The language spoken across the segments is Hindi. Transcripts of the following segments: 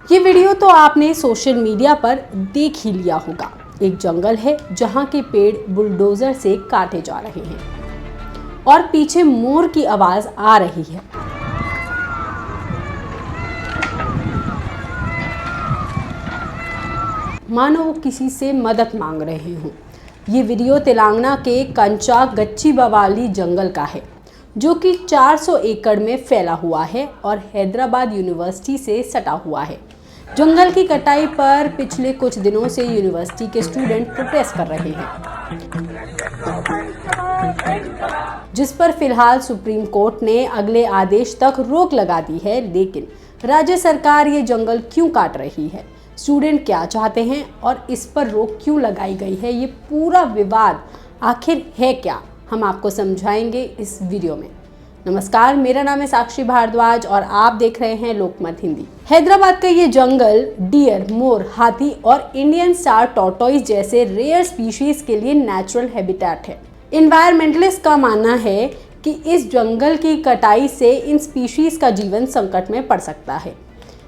ये वीडियो तो आपने सोशल मीडिया पर देख ही लिया होगा। एक जंगल है जहाँ के पेड़ बुलडोजर से काटे जा रहे हैं और पीछे मोर की आवाज आ रही है। मानो वो किसी से मदद मांग रहे हों। ये वीडियो तेलंगाना के कंचा गच्चीबावली जंगल का है, जो कि 400 एकड़ में फैला हुआ है और हैदराबाद यूनिवर्सिटी से सटा हुआ है। जंगल की कटाई पर पिछले कुछ दिनों से यूनिवर्सिटी के स्टूडेंट प्रोटेस्ट कर रहे हैं, जिस पर फिलहाल सुप्रीम कोर्ट ने अगले आदेश तक रोक लगा दी है। लेकिन राज्य सरकार ये जंगल क्यों काट रही है, स्टूडेंट क्या चाहते हैं और इस पर रोक क्यों लगाई गई है, ये पूरा विवाद आखिर है क्या, हम आपको समझाएंगे इस वीडियो में। नमस्कार, मेरा नाम है साक्षी भारद्वाज और आप देख रहे हैं लोकमत हिंदी। हैदराबाद का ये जंगल डियर, मोर, हाथी और इंडियन स्टार टॉर्टोइस जैसे रेयर स्पीशीज के लिए नेचुरल हैबिटेट है। एनवायरमेंटलिस्ट का मानना है कि इस जंगल की कटाई से इन स्पीशीज का जीवन संकट में पड़ सकता है।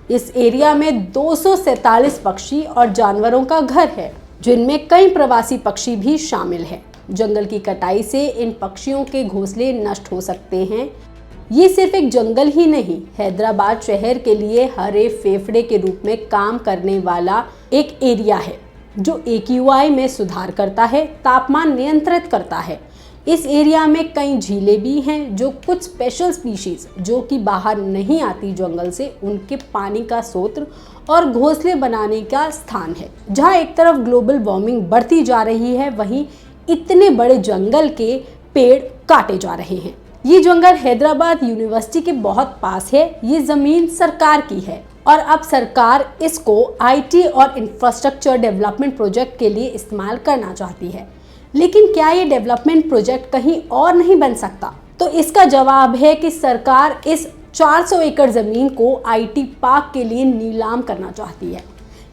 इस एरिया में 247 पक्षी और जानवरों का घर है, जिनमें कई प्रवासी पक्षी भी शामिल हैं। जंगल की कटाई से इन पक्षियों के घोंसले नष्ट हो सकते हैं। ये सिर्फ एक जंगल ही नहीं, हैदराबाद शहर के लिए हरे फेफड़े के रूप में काम करने वाला एक एरिया है, जो AQI में सुधार करता है, तापमान नियंत्रित करता है। इस एरिया में कई झीलें भी हैं, जो कुछ स्पेशल स्पीशीज जो कि बाहर नहीं आती जंगल से, उनके पानी का स्रोत और घोंसले बनाने का स्थान है। जहाँ एक तरफ ग्लोबल वार्मिंग बढ़ती जा रही है, वहीं इतने बड़े जंगल के पेड़ काटे जा रहे हैं। ये जंगल हैदराबाद यूनिवर्सिटी के बहुत पास है। ये जमीन सरकार की है और अब सरकार इसको IT और इंफ्रास्ट्रक्चर डेवलपमेंट प्रोजेक्ट के लिए इस्तेमाल करना चाहती है। लेकिन क्या ये डेवलपमेंट प्रोजेक्ट कहीं और नहीं बन सकता? तो इसका जवाब है कि सरकार इस 400 एकड़ जमीन को IT पार्क के लिए नीलाम करना चाहती है।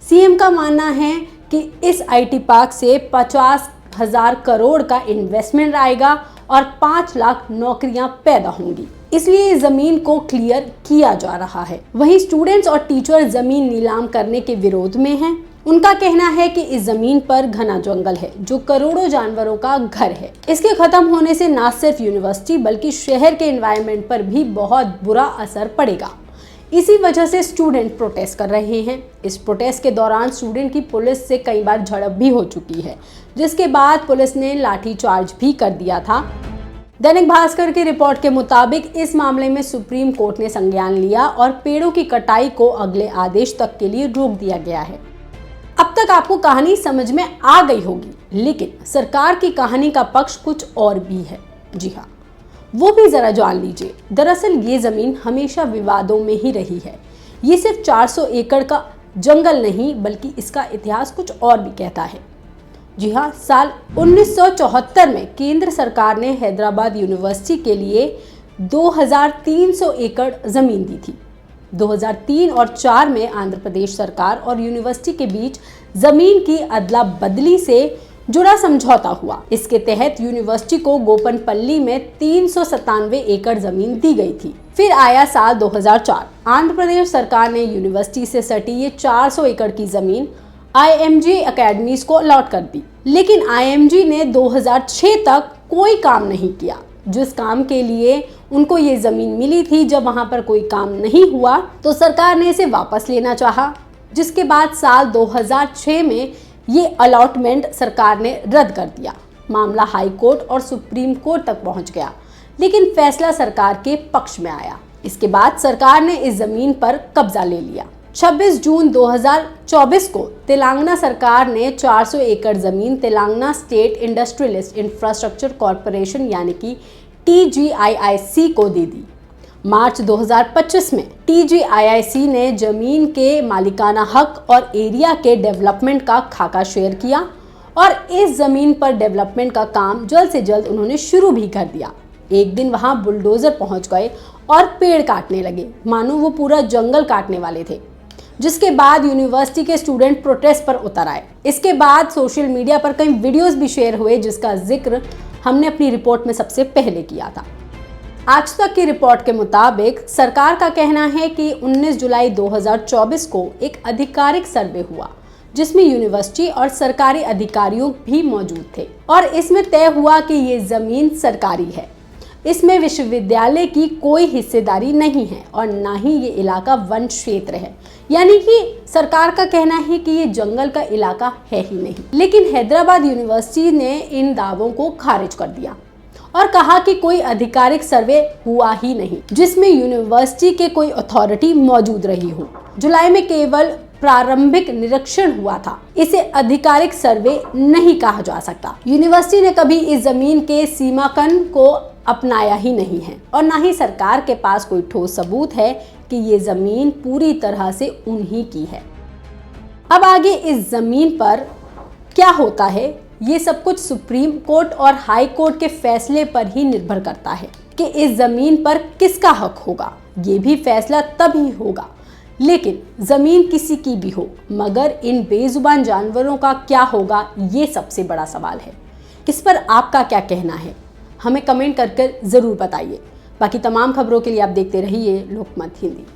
CM का मानना है कि इस IT पार्क से 50,000 करोड़ का इन्वेस्टमेंट आएगा और 5 लाख नौकरियां पैदा होंगी। इसलिए इस जमीन को क्लियर किया जा रहा है। वहीं स्टूडेंट्स और टीचर जमीन नीलाम करने के विरोध में हैं। उनका कहना है कि इस जमीन पर घना जंगल है, जो करोड़ों जानवरों का घर है। इसके खत्म होने से न सिर्फ यूनिवर्सिटी बल्कि शहर के एनवायरनमेंट पर भी बहुत बुरा असर पड़ेगा। इसी वजह से स्टूडेंट प्रोटेस्ट कर रहे हैं। इस प्रोटेस्ट के दौरान स्टूडेंट की पुलिस से कई बार झड़प भी हो चुकी है, जिसके बाद पुलिस ने लाठीचार्ज भी कर दिया था। दैनिक भास्कर की रिपोर्ट के मुताबिक इस मामले में सुप्रीम कोर्ट ने संज्ञान लिया और पेड़ों की कटाई को अगले आदेश तक के लिए रोक दिया गया है। अब तक आपको कहानी समझ में आ गई होगी, लेकिन सरकार की कहानी का पक्ष कुछ और भी है। जी हाँ, वो भी जरा जान लीजिए। दरअसल ये जमीन हमेशा विवादों में ही रही है। ये सिर्फ 400 एकड़ का जंगल नहीं, बल्कि इसका इतिहास कुछ और भी कहता है। जी हाँ, साल 1974 में केंद्र सरकार ने हैदराबाद यूनिवर्सिटी के लिए 2300 एकड़ जमीन दी थी। 2003 और 4 में आंध्र प्रदेश सरकार और यूनिवर्सिटी के बीच जमीन की अदला बदली से जुड़ा समझौता हुआ। इसके तहत यूनिवर्सिटी को गोपनपल्ली में 397 एकड़ जमीन दी गई थी। फिर आया साल 2004। आंध्र प्रदेश सरकार ने यूनिवर्सिटी से सटी ये 400 एकड़ की जमीन IMG एकेडमीज को अलॉट कर दी। लेकिन IMG ने 2006 तक कोई काम नहीं किया। जिस काम के लिए उनको ये जमीन मिली थी, जब वहां पर कोई काम नहीं हुआ तो सरकार ने इसे वापस लेना चाहा, जिसके बाद साल 2006 में ये अलॉटमेंट सरकार ने रद्द कर दिया। मामला हाई कोर्ट और सुप्रीम कोर्ट तक पहुंच गया, लेकिन फैसला सरकार के पक्ष में आया। इसके बाद सरकार ने इस जमीन पर कब्जा ले लिया। 26 जून 2024 को तेलंगाना सरकार ने 400 एकड़ जमीन Telangana state industrialist infrastructure corporation यानी कि TGIIC को दे दी। मार्च 2025 में TGIIC ने जमीन के मालिकाना हक और एरिया के डेवलपमेंट का खाका शेयर किया और इस जमीन पर डेवलपमेंट का काम जल्द से जल्द उन्होंने शुरू भी कर दिया। एक दिन वहां बुलडोजर पहुंच गए और पेड़ काटने लगे, मानो वो पूरा जंगल काटने वाले थे। जिसके बाद यूनिवर्सिटी के स्टूडेंट प्रोटेस्ट पर उतर आए। इसके बाद सोशल मीडिया पर कई वीडियोस भी शेयर हुए, जिसका जिक्र हमने अपनी रिपोर्ट में सबसे पहले किया था। आज तक की रिपोर्ट के मुताबिक सरकार का कहना है कि 19 जुलाई 2024 को एक आधिकारिक सर्वे हुआ जिसमें यूनिवर्सिटी और सरकारी अधिकारियों भी मौजूद थे और इसमें तय हुआ कि ये जमीन सरकारी है। इसमें विश्वविद्यालय की कोई हिस्सेदारी नहीं है और ना ही ये इलाका वन क्षेत्र है, यानी कि सरकार का कहना है कि ये जंगल का इलाका है ही नहीं। लेकिन हैदराबाद यूनिवर्सिटी ने इन दावों को खारिज कर दिया और कहा कि कोई आधिकारिक सर्वे हुआ ही नहीं जिसमें यूनिवर्सिटी के कोई अथॉरिटी मौजूद रही हो। जुलाई में केवल प्रारंभिक निरीक्षण हुआ था, इसे आधिकारिक सर्वे नहीं कहा जा सकता। यूनिवर्सिटी ने कभी इस जमीन के सीमांकन को अपनाया ही नहीं है और ना ही सरकार के पास कोई ठोस सबूत है कि ये जमीन पूरी तरह से उन्हीं की है। अब आगे इस जमीन पर क्या होता है, ये सब कुछ सुप्रीम कोर्ट और हाई कोर्ट के फैसले पर ही निर्भर करता है कि इस जमीन पर किसका हक होगा। ये भी फैसला तभी होगा। लेकिन जमीन किसी की भी हो, मगर इन बेजुबान जानवरों का क्या होगा, ये सबसे बड़ा सवाल है। इस पर आपका क्या कहना है, हमें कमेंट करके जरूर बताइए। बाकी तमाम खबरों के लिए आप देखते रहिए लोकमत हिंदी।